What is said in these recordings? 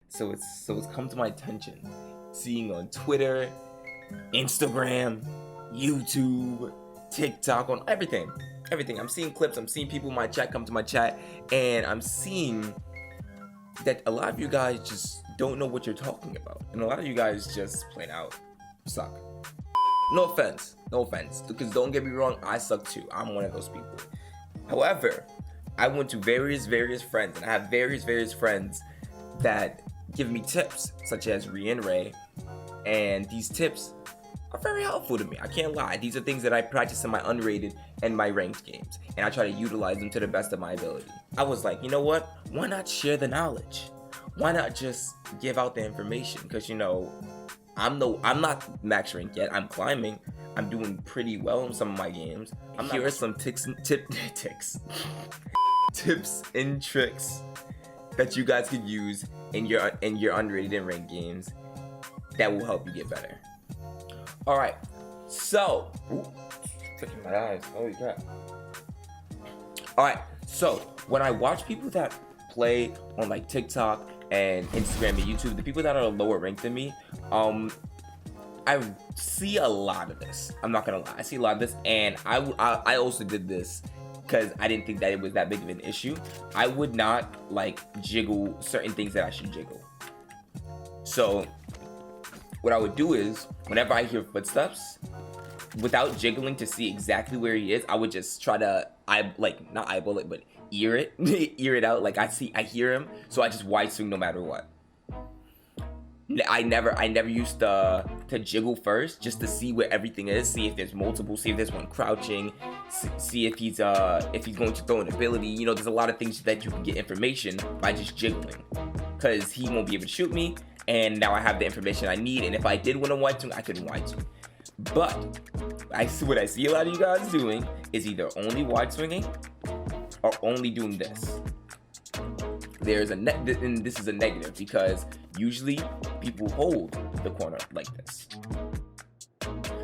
So it's come to my attention, seeing on Twitter, Instagram, YouTube, TikTok, on everything. I'm seeing clips, I'm seeing people in my chat come to my chat, and I'm seeing that a lot of you guys just don't know what you're talking about. And a lot of you guys just plain out suck. No offense, because don't get me wrong, I suck too. I'm one of those people. However, I went to various friends, and I have various friends that give me tips, such as Ree and Ray, and these tips are very helpful to me. I can't lie. These are things that I practice in my unrated and my ranked games, and I try to utilize them to the best of my ability. I was like, you know what? Why not share the knowledge? Why not just give out the information? Because I'm not max ranked yet. I'm climbing. I'm doing pretty well in some of my games. Here are some tips and tricks that you guys could use in your unrated and ranked games that will help you get better. All right, so touching my eyes. Holy crap! All right, so when I watch people that play on like TikTok and Instagram and YouTube, the people that are lower ranked than me, I see a lot of this. I'm not gonna lie, I see a lot of this, and I also did this because I didn't think that it was that big of an issue. I would not like jiggle certain things that I should jiggle. So what I would do is, whenever I hear footsteps, without jiggling to see exactly where he is, I would just try to not eyeball it, but ear it, ear it out. Like I hear him, so I just wide swing no matter what. I never used to jiggle first, just to see where everything is, see if there's multiple, see if there's one crouching, see if he's going to throw an ability. There's a lot of things that you can get information by just jiggling, because he won't be able to shoot me, and now I have the information I need. And if I did want to wide swing, I couldn't wide swing. But what I see a lot of you guys doing is either only wide swinging or only doing this. And this is a negative, because usually people hold the corner like this.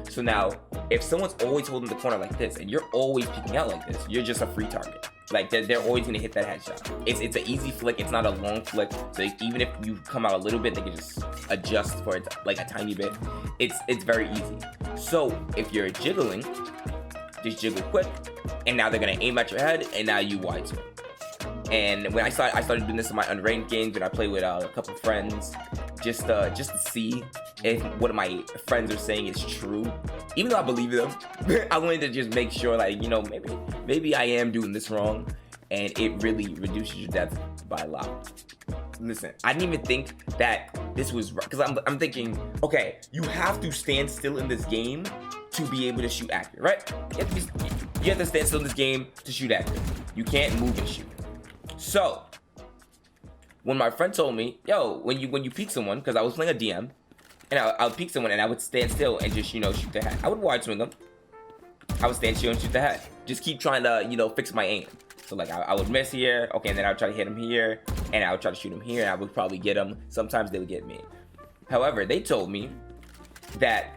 So now, if someone's always holding the corner like this, and you're always peeking out like this, you're just a free target. Like they're always gonna hit that headshot. It's an easy flick. It's not a long flick. So even if you come out a little bit, they can just adjust for it like a tiny bit. It's very easy. So if you're jiggling, just jiggle quick, and now they're gonna aim at your head, and now you wide swing. And when I started doing this in my unranked games, and I play with a couple of friends, just to see if what my friends are saying is true. Even though I believe them, I wanted to just make sure, maybe I am doing this wrong, and it really reduces your depth by a lot. Listen, I didn't even think that this was right, because I'm thinking, okay, you have to stand still in this game to be able to shoot accurate, right? You have to stand still in this game to shoot accurate. You can't move and shoot. So when my friend told me, yo, when you peek someone, because I was playing a DM, and I would peek someone, and I would stand still and just shoot their head. I would wide swing them. I would stand still and shoot the head. Just keep trying to fix my aim. So I would miss here, okay, and then I would try to hit him here, and I would try to shoot him here, and I would probably get him. Sometimes they would get me. However, they told me that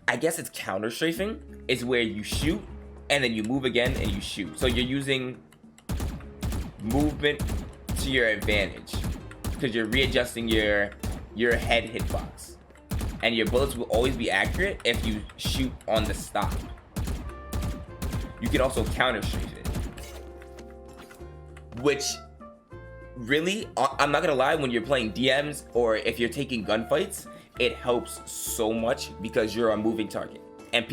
I guess it's counter strafing is where you shoot and then you move again and you shoot. So you're using movement to your advantage, because you're readjusting your head hitbox, and your bullets will always be accurate if you shoot on the stop. You can also counter strafe it, which really, I'm not gonna lie, when you're playing DMs or if you're taking gunfights, it helps so much because you're a moving target. And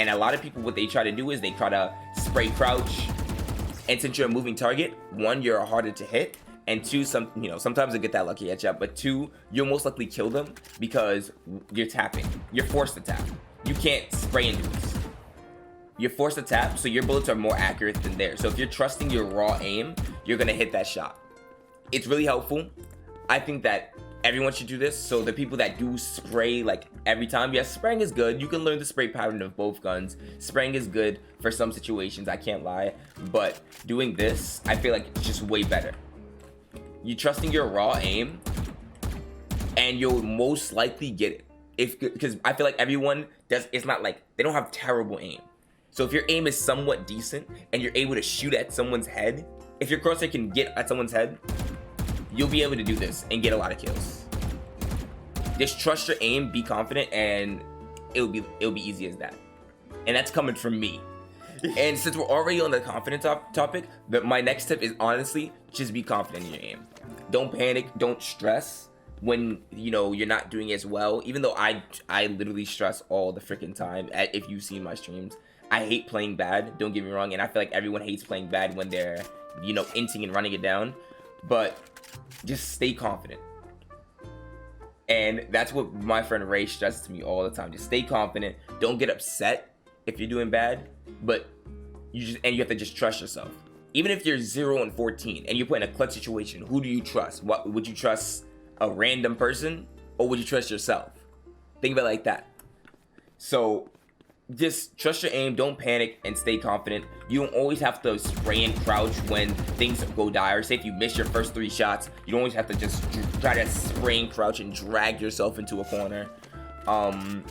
a lot of people, what they try to do is they try to spray crouch. And since you're a moving target, one, you're harder to hit, and two, sometimes they get that lucky headshot, but two, you'll most likely kill them because you're tapping. You're forced to tap. You can't spray into this. You're forced to tap, so your bullets are more accurate than theirs. So if you're trusting your raw aim, you're gonna hit that shot. It's really helpful. I think that everyone should do this. So the people that do spray every time, yes, spraying is good. You can learn the spray pattern of both guns. Spraying is good for some situations, I can't lie. But doing this, I feel like it's just way better. You're trusting your raw aim, and you'll most likely get it. Because I feel like everyone does, it's not like, they don't have terrible aim. So if your aim is somewhat decent, and you're able to shoot at someone's head, if your crosshair can get at someone's head, you'll be able to do this and get a lot of kills. Just trust your aim, be confident, and it'll be easy as that. And that's coming from me. And since we're already on the confidence topic, my next tip is honestly just be confident in your aim. Don't panic, don't stress when you're not doing as well. Even though I literally stress all the freaking time. If you've seen my streams, I hate playing bad, don't get me wrong, and I feel like everyone hates playing bad when they're inting and running it down. But just stay confident. And that's what my friend Ray stresses to me all the time. Just stay confident. Don't get upset if you're doing bad, but you have to just trust yourself. Even if you're 0-14 and you're put in a clutch situation, who do you trust? What would you trust? A random person, or would you trust yourself? Think of it like that. So just trust your aim, don't panic, and stay confident. You don't always have to spray and crouch when things go dire. Say if you miss your first 3 shots, you don't always have to just try to spray and crouch and drag yourself into a corner. And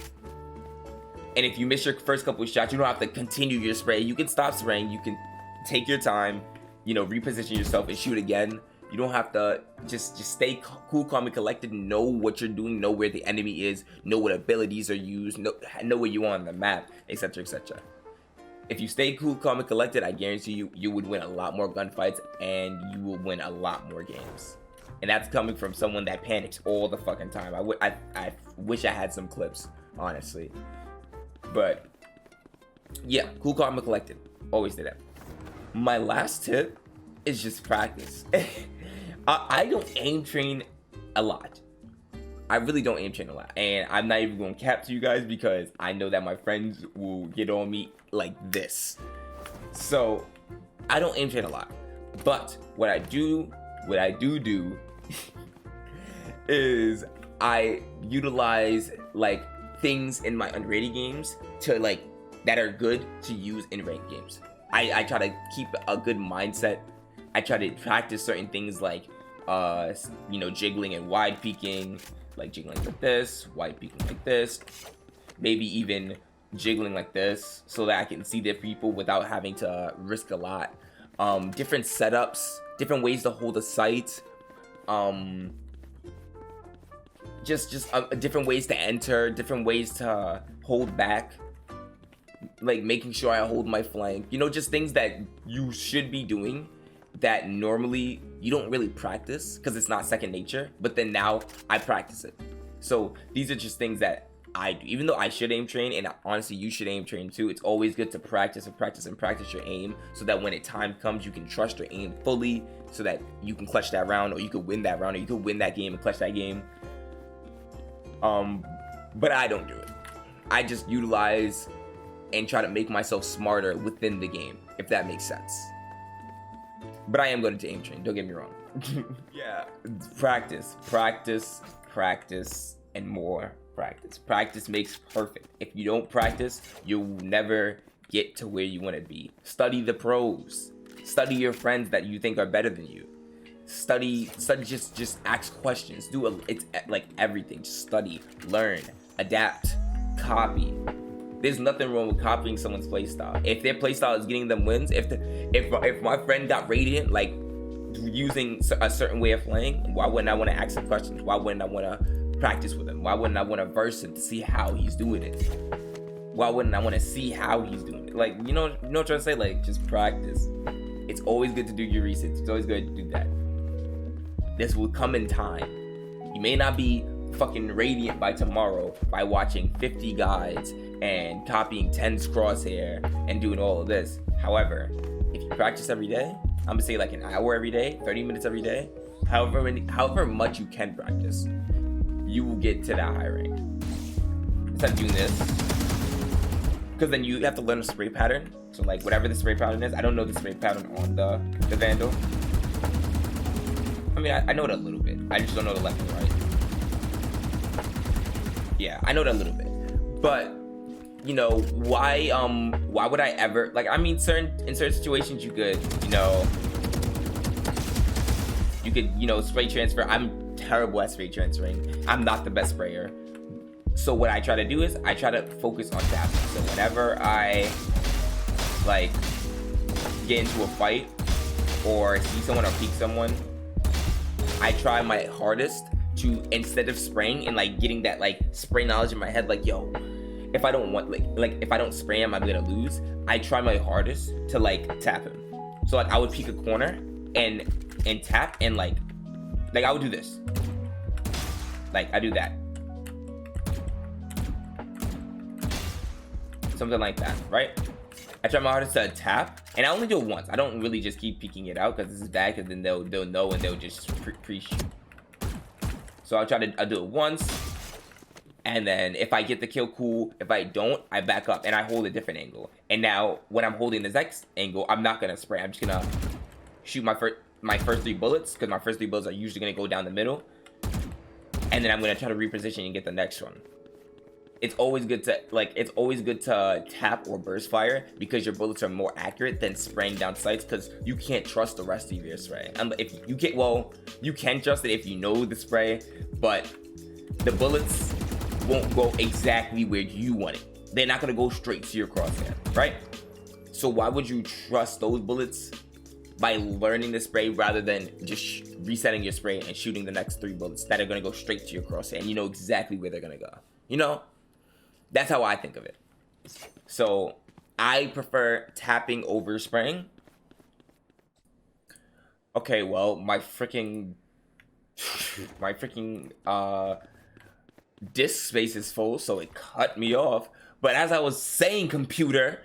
if you miss your first couple of shots, you don't have to continue your spray. You can stop spraying, you can take your time, reposition yourself and shoot again. You don't have to just stay cool, calm, and collected. Know what you're doing. Know where the enemy is. Know what abilities are used. Know where you are on the map, etc., etc. If you stay cool, calm, and collected, I guarantee you would win a lot more gunfights and you will win a lot more games. And that's coming from someone that panics all the fucking time. I wish I had some clips, honestly. But yeah, cool, calm, and collected. Always do that. My last tip is just practice. I don't aim train a lot. I really don't aim train a lot. And I'm not even going to cap to you guys because I know that my friends will get on me like this. So I don't aim train a lot. But what I do is I utilize things in my underrated games to that are good to use in ranked games. I try to keep a good mindset. I try to practice certain things jiggling and wide peeking, jiggling like this, wide peeking like this, maybe even jiggling like this so that I can see the people without having to risk a lot. Different setups, different ways to hold a sight, different ways to enter, different ways to hold back, making sure I hold my flank, just things that you should be doing that normally you don't really practice because it's not second nature, but then now I practice it. So these are just things that I do, even though I should aim train, and honestly you should aim train too. It's always good to practice and practice and practice your aim so that when time comes you can trust your aim fully so that you can clutch that round, or you could win that round, or you could win that game and clutch that game. But I don't do it. I just utilize and try to make myself smarter within the game, if that makes sense. But I am going to aim train, don't get me wrong. Yeah, practice, and more practice. Practice makes perfect. If you don't practice, you'll never get to where you want to be. Study the pros. Study your friends that you think are better than you. Study, just ask questions. It's everything. Just study, learn, adapt, copy. There's nothing wrong with copying someone's playstyle. If their playstyle is getting them wins, if my friend got Radiant using a certain way of playing, why wouldn't I want to ask him questions? Why wouldn't I want to practice with him? Why wouldn't I want to verse him to see how he's doing it? Why wouldn't I want to see how he's doing it? You know what I'm trying to say? Just practice. It's always good to do your research. It's always good to do that. This will come in time. You may not be fucking Radiant by tomorrow by watching 50 guides and copying 10's crosshair and doing all of this. However, if you practice every day, I'm gonna say an hour every day, 30 minutes every day, however much you can practice, you will get to that high rank. Instead of doing this, because then you have to learn a spray pattern. So whatever the spray pattern is, I don't know the spray pattern on the Vandal. I mean, I know it a little bit. I just don't know the left and right. Yeah, I know that a little bit. But, why would I ever, in certain situations you could, spray transfer. I'm terrible at spray transferring. I'm not the best sprayer. So what I try to do is I try to focus on tapping. So whenever I, get into a fight or see someone or peek someone, I try my hardest to, instead of spraying and like getting that like spray knowledge in my head, like, yo, if I don't want like if I don't spray him, I'm gonna lose. I try my hardest to like tap him. So like I would peek a corner and tap and like I would do this. Like I do that. Something like that, right? I try my hardest to tap, and I only do it once. I don't really just keep peeking it out because this is bad, because then they'll know and they'll just pre-shoot. So I'll do it once, and then if I get the kill, cool. If I don't, I back up and I hold a different angle. And now when I'm holding this next angle, I'm not gonna spray. I'm just gonna shoot my first 3 bullets, because my first 3 bullets are usually gonna go down the middle, and then I'm gonna try to reposition and get the next one. It's always good to tap or burst fire, because your bullets are more accurate than spraying down sights, because you can't trust the rest of your spray. If you get, well, you can trust it if you know the spray, but the bullets won't go exactly where you want it. They're not gonna go straight to your crosshair, right? So why would you trust those bullets by learning the spray rather than just resetting your spray and shooting the next 3 bullets that are gonna go straight to your crosshair, and you know exactly where they're gonna go? You know? That's how I think of it. So I prefer tapping over spraying. Okay, well, my freaking disk space is full, so it cut me off. But as I was saying, computer,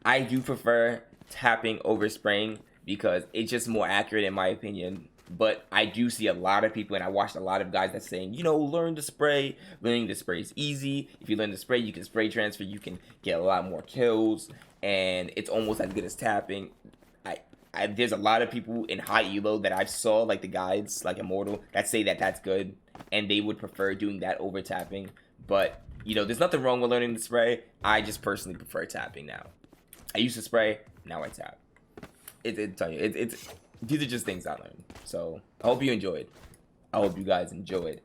I do prefer tapping over spraying because it's just more accurate in my opinion. But I do see a lot of people, and I watched a lot of guys that's saying, you know, learn to spray. Learning to spray is easy. If you learn to spray, you can spray transfer. You can get a lot more kills, and it's almost as good as tapping. There's a lot of people in high elo that I've saw, like the guides, like Immortal, that say that that's good, and they would prefer doing that over tapping. But, you know, there's nothing wrong with learning to spray. I just personally prefer tapping now. I used to spray, now I tap. These are just things I learned. So I hope you enjoyed. I hope you guys enjoyed.